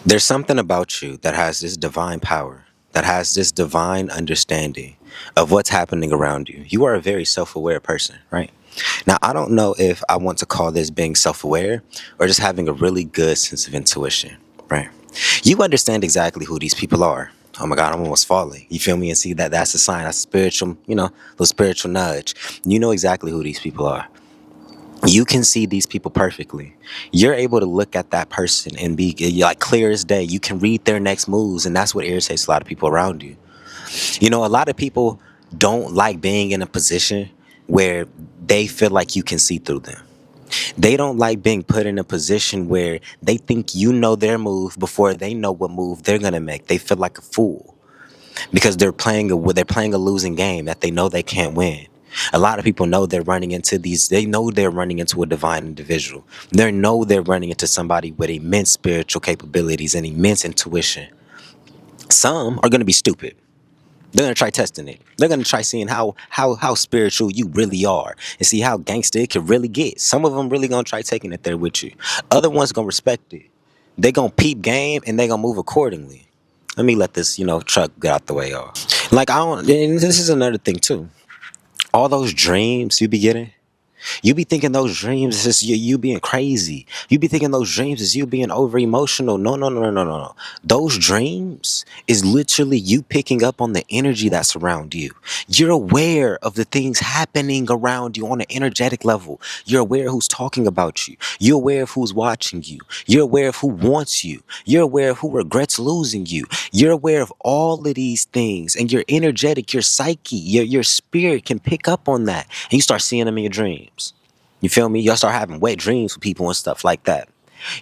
There's something about you that has this divine power, that has this divine understanding of what's happening around you. You are a very self aware person, right? Now, I don't know if I want to call this being self aware or just having a really good sense of intuition, right? You understand exactly who these people are. Oh my God, I'm almost falling. You feel me? And see that that's a sign, that's spiritual, little spiritual nudge. You know exactly who these people are. You can see these people perfectly. You're able to look at that person and be like clear as day. You can read their next moves, and that's what irritates a lot of people around you. A lot of people don't like being in a position where they feel like you can see through them. They don't like being put in a position where they think you know their move before they know what move they're gonna make. They feel like a fool because they're playing a losing game that they know they can't win. A lot of people know they know they're running into a divine individual. They know they're running into somebody with immense spiritual capabilities and immense intuition. Some are going to be stupid. They're going to try testing it. They're going to try seeing how spiritual you really are and see how gangster it can really get. Some of them really going to try taking it there with you. Other ones going to respect it. They going to peep game and they going to move accordingly. Let me let this, truck get out the way, y'all. Like, I don't, and this is another thing too. All those dreams you be getting, you be thinking those dreams is just you being crazy. You be thinking those dreams is you being over emotional. No, no, no, no, no, no, no. Those dreams is literally you picking up on the energy that's around you. You're aware of the things happening around you on an energetic level. You're aware of who's talking about you. You're aware of who's watching you. You're aware of who wants you. You're aware of who regrets losing you. You're aware of all of these things, and you're energetic, your psyche, your spirit can pick up on that, and you start seeing them in your dreams. You feel me? Y'all start having wet dreams with people and stuff like that.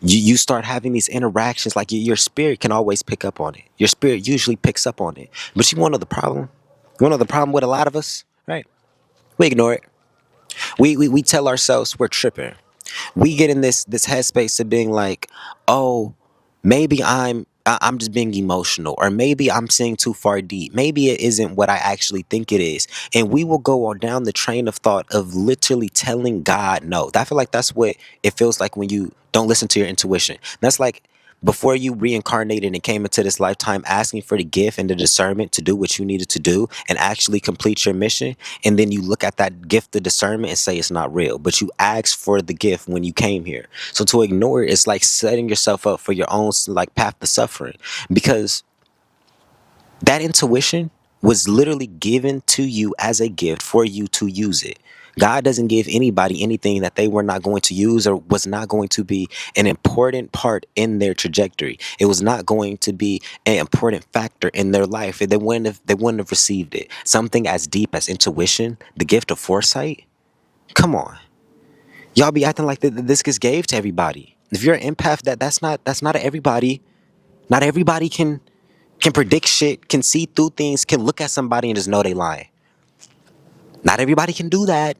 You start having these interactions, like your spirit can always pick up on it. Your spirit usually picks up on it. But you want to know the problem? You want to know the problem with a lot of us? Right? We ignore it. We tell ourselves we're tripping. We get in this headspace of being like, oh, maybe I'm just being emotional, or maybe I'm seeing too far deep. Maybe it isn't what I actually think it is, and we will go on down the train of thought of literally telling God no. I feel like that's what it feels like when you don't listen to your intuition. That's like before you reincarnated and came into this lifetime asking for the gift and the discernment to do what you needed to do and actually complete your mission, and then you look at that gift of discernment and say it's not real, but you asked for the gift when you came here. So to ignore it is like setting yourself up for your own like path to suffering, because that intuition was literally given to you as a gift for you to use it. God doesn't give anybody anything that they were not going to use or was not going to be an important part in their trajectory. It was not going to be an important factor in their life. They wouldn't have received it. Something as deep as intuition, the gift of foresight. Come on. Y'all be acting like this gets gave to everybody. If you're an empath, that's not everybody. Not everybody can predict shit, can see through things, can look at somebody and just know they lying. Not everybody can do that.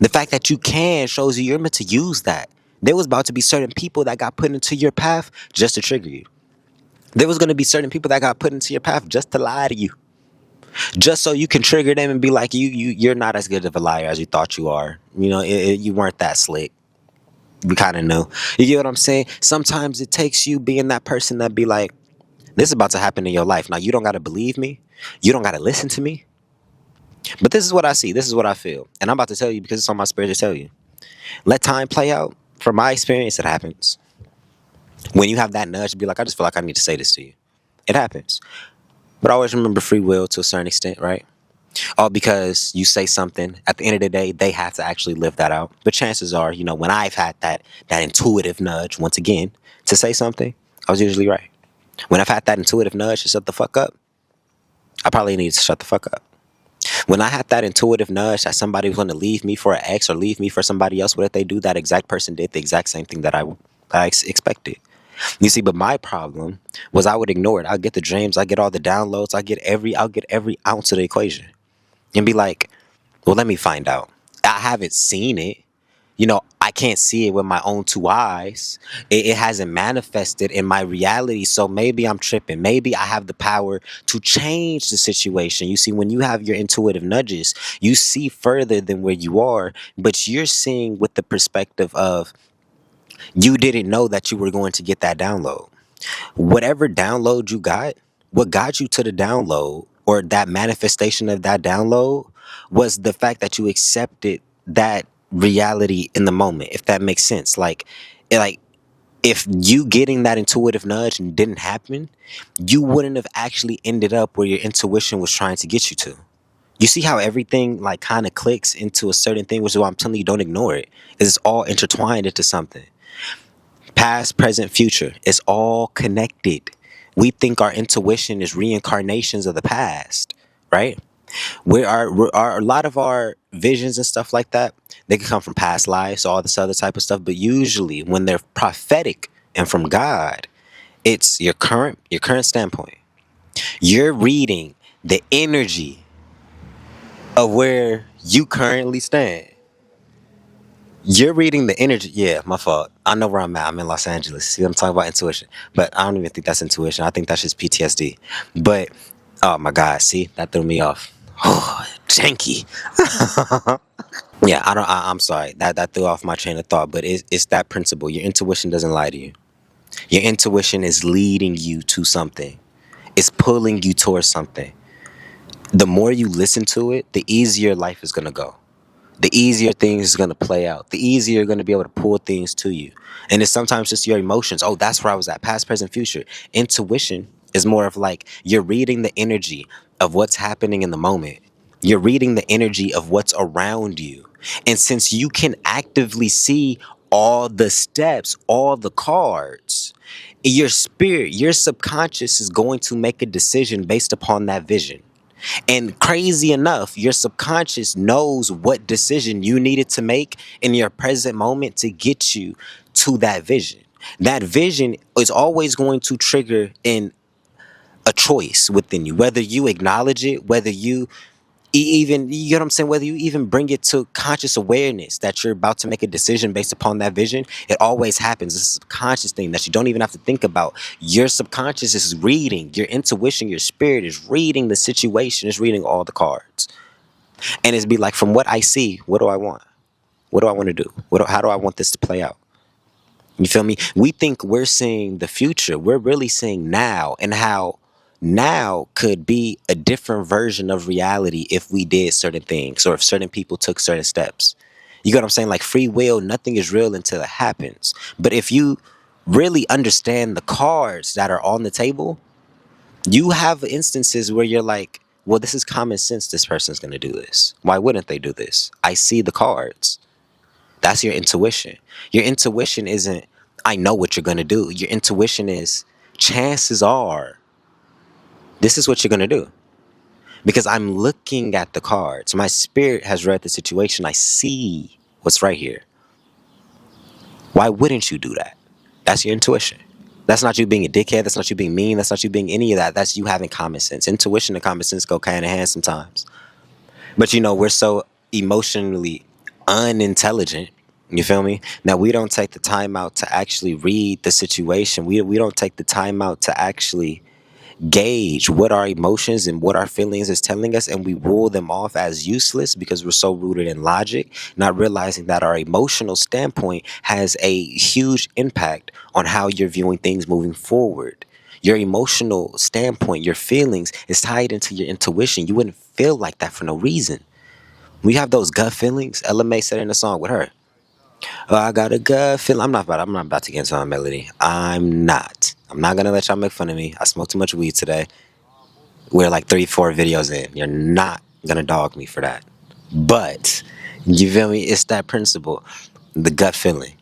The fact that you can shows you're meant to use that. There was about to be certain people that got put into your path just to trigger you. There was going to be certain people that got put into your path just to lie to you, just so you can trigger them and be like, you're not as good of a liar as you thought you are. You weren't that slick. We kind of know. You get what I'm saying? Sometimes it takes you being that person that be like, this is about to happen in your life. Now, you don't got to believe me. You don't got to listen to me. But this is what I see. This is what I feel. And I'm about to tell you because it's on my spirit to tell you. Let time play out. From my experience, it happens. When you have that nudge to be like, I just feel like I need to say this to you. It happens. But always remember free will to a certain extent, right? All because you say something, at the end of the day, they have to actually live that out. But chances are, when I've had that intuitive nudge, once again, to say something, I was usually right. When I've had that intuitive nudge to shut the fuck up, I probably need to shut the fuck up. When I had that intuitive nudge that somebody was going to leave me for an ex or leave me for somebody else, what if they do? That exact person did the exact same thing that I expected. You see, but my problem was I would ignore it. I get the dreams, I get all the downloads, I'll get every ounce of the equation, and be like, well, let me find out. I haven't seen it. I can't see it with my own two eyes. It hasn't manifested in my reality. So maybe I'm tripping. Maybe I have the power to change the situation. You see, when you have your intuitive nudges, you see further than where you are, but you're seeing with the perspective of you didn't know that you were going to get that download. Whatever download you got, what got you to the download or that manifestation of that download was the fact that you accepted that reality in the moment, if that makes sense. Like if you getting that intuitive nudge didn't happen, you wouldn't have actually ended up where your intuition was trying to get you to. You see how everything like kind of clicks into a certain thing, which is why I'm telling you don't ignore it. 'Cause it's all intertwined into something. Past, present, future. It's all connected. We think our intuition is reincarnations of the past, right? A lot of our visions and stuff like that, they can come from past lives, all this other type of stuff. But usually when they're prophetic and from God, it's your current standpoint. You're reading the energy of where you currently stand. You're reading the energy. Yeah, my fault. I know where I'm at. I'm in Los Angeles. See, I'm talking about intuition, but I don't even think that's intuition. I think that's just PTSD. But oh my God, see, that threw me off. Oh, janky. Yeah, I don't. I'm sorry. That threw off my train of thought. But it's that principle. Your intuition doesn't lie to you. Your intuition is leading you to something. It's pulling you towards something. The more you listen to it, the easier life is gonna go. The easier things is going to play out. The easier you're going to be able to pull things to you. And it's sometimes just your emotions. Oh, that's where I was at. Past, present, future. Intuition is more of like you're reading the energy of what's happening in the moment. You're reading the energy of what's around you. And since you can actively see all the steps, all the cards, your spirit, your subconscious is going to make a decision based upon that vision. And crazy enough, your subconscious knows what decision you needed to make in your present moment to get you to that vision. That vision is always going to trigger in a choice within you, whether you acknowledge it, whether you even, you know what I'm saying, whether you even bring it to conscious awareness that you're about to make a decision based upon that vision. It always happens. It's a subconscious thing that you don't even have to think about. Your subconscious is reading, your intuition, your spirit is reading the situation, is reading all the cards. And it's be like, from what I see, what do I want? What do I want to do? How do I want this to play out? You feel me? We think we're seeing the future. We're really seeing now, and how now could be a different version of reality if we did certain things or if certain people took certain steps. You get what I'm saying? Like free will, nothing is real until it happens. But if you really understand the cards that are on the table, you have instances where you're like, well, this is common sense. This person's going to do this. Why wouldn't they do this? I see the cards. That's your intuition. Your intuition isn't, I know what you're going to do. Your intuition is, chances are, this is what you're going to do. Because I'm looking at the cards. My spirit has read the situation. I see what's right here. Why wouldn't you do that? That's your intuition. That's not you being a dickhead. That's not you being mean. That's not you being any of that. That's you having common sense. Intuition and common sense go hand in hand sometimes. But we're so emotionally unintelligent. You feel me? Now we don't take the time out to actually read the situation. We don't take the time out to actually gauge what our emotions and what our feelings is telling us, and we rule them off as useless because we're so rooted in logic, not realizing that our emotional standpoint has a huge impact on how you're viewing things moving forward. Your emotional standpoint, your feelings is tied into your intuition. You wouldn't feel like that for no reason. We have those gut feelings. Ella May said in a song with her. Oh, I got a gut feeling. I'm not about to get into my melody. I'm not. I'm not gonna let y'all make fun of me. I smoked too much weed today. We're like 3, 4 videos in. You're not gonna dog me for that. But you feel me? It's that principle. The gut feeling.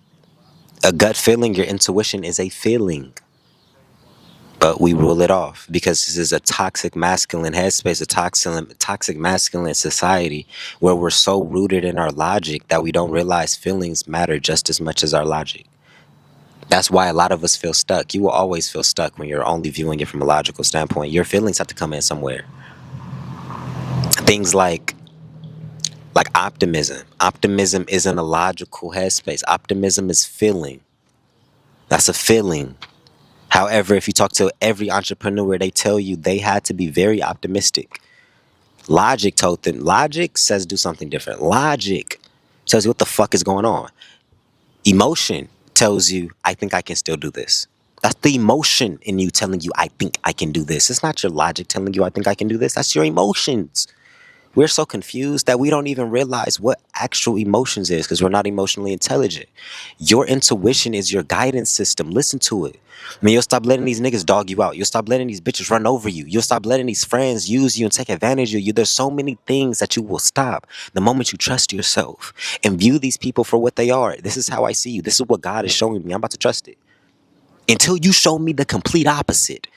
A gut feeling, your intuition is a feeling. But we rule it off because this is a toxic masculine headspace, a toxic masculine society where we're so rooted in our logic that we don't realize feelings matter just as much as our logic. That's why a lot of us feel stuck. You will always feel stuck when you're only viewing it from a logical standpoint. Your feelings have to come in somewhere. Things like optimism. Optimism isn't a logical headspace. Optimism is feeling. That's a feeling. However, if you talk to every entrepreneur, they tell you they had to be very optimistic. Logic says do something different. Logic tells you what the fuck is going on. Emotion tells you, I think I can still do this. That's the emotion in you telling you, I think I can do this. It's not your logic telling you, I think I can do this. That's your emotions. We're so confused that we don't even realize what actual emotions is because we're not emotionally intelligent. Your intuition is your guidance system. Listen to it. I mean, you'll stop letting these niggas dog you out. You'll stop letting these bitches run over you. You'll stop letting these friends use you and take advantage of you. There's so many things that you will stop the moment you trust yourself and view these people for what they are. This is how I see you. This is what God is showing me. I'm about to trust it. Until you show me the complete opposite,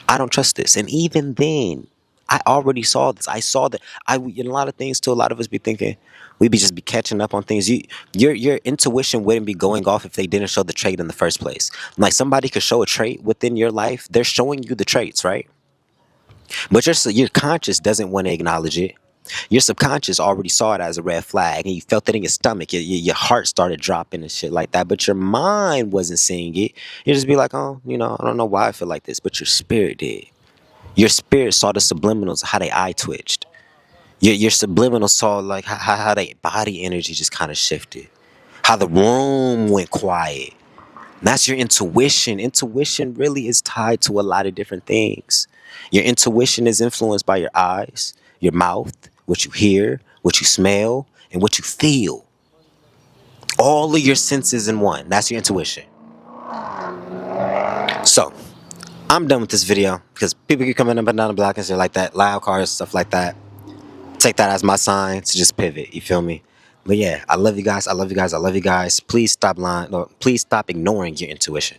I don't trust this. And even then, I already saw this. I saw that. In a lot of things too. A lot of us be thinking we be just be catching up on things. Your intuition wouldn't be going off if they didn't show the trait in the first place. Like somebody could show a trait within your life. They're showing you the traits, right? But your conscious doesn't want to acknowledge it. Your subconscious already saw it as a red flag and you felt it in your stomach. Your heart started dropping and shit like that. But your mind wasn't seeing it. You just be like, oh, I don't know why I feel like this. But your spirit did. Your spirit saw the subliminals, how they eye twitched. Your subliminal saw like how their body energy just kind of shifted. How the room went quiet. And that's your intuition. Intuition really is tied to a lot of different things. Your intuition is influenced by your eyes, your mouth, what you hear, what you smell, and what you feel. All of your senses in one. That's your intuition. So, I'm done with this video because people keep coming up and down the block and shit like that, loud cars, stuff like that. Take that as my sign to just pivot. You feel me? But yeah, I love you guys. I love you guys. I love you guys. Please stop lying. No, please stop ignoring your intuition.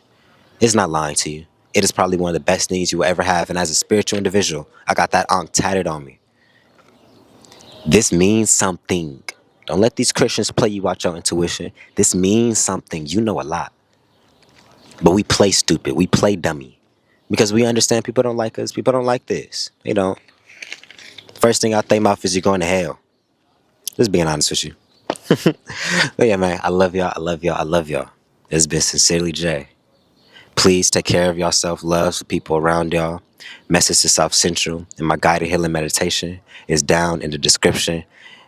It's not lying to you. It is probably one of the best things you will ever have. And as a spiritual individual, I got that ankh tatted on me. This means something. Don't let these Christians play you out your intuition. This means something. You know a lot. But we play stupid. We play dummy. Because we understand people don't like us. People don't like this. They don't. First thing out their mouth is you're going to hell. Just being honest with you. But yeah, man, I love y'all. I love y'all. I love y'all. This has been Sincerely Jay. Please take care of yourself. Love the people around y'all. Message to South Central and my guided healing meditation is down in the description.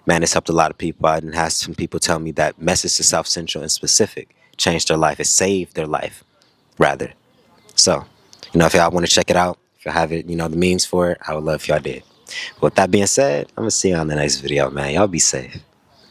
Man, it's helped a lot of people. I didn't have some people tell me that Message to South Central in specific changed their life. It saved their life, rather. So, if y'all want to check it out, if y'all have it, the means for it, I would love if y'all did. With that being said, I'm going to see you on the next video, man. Y'all be safe.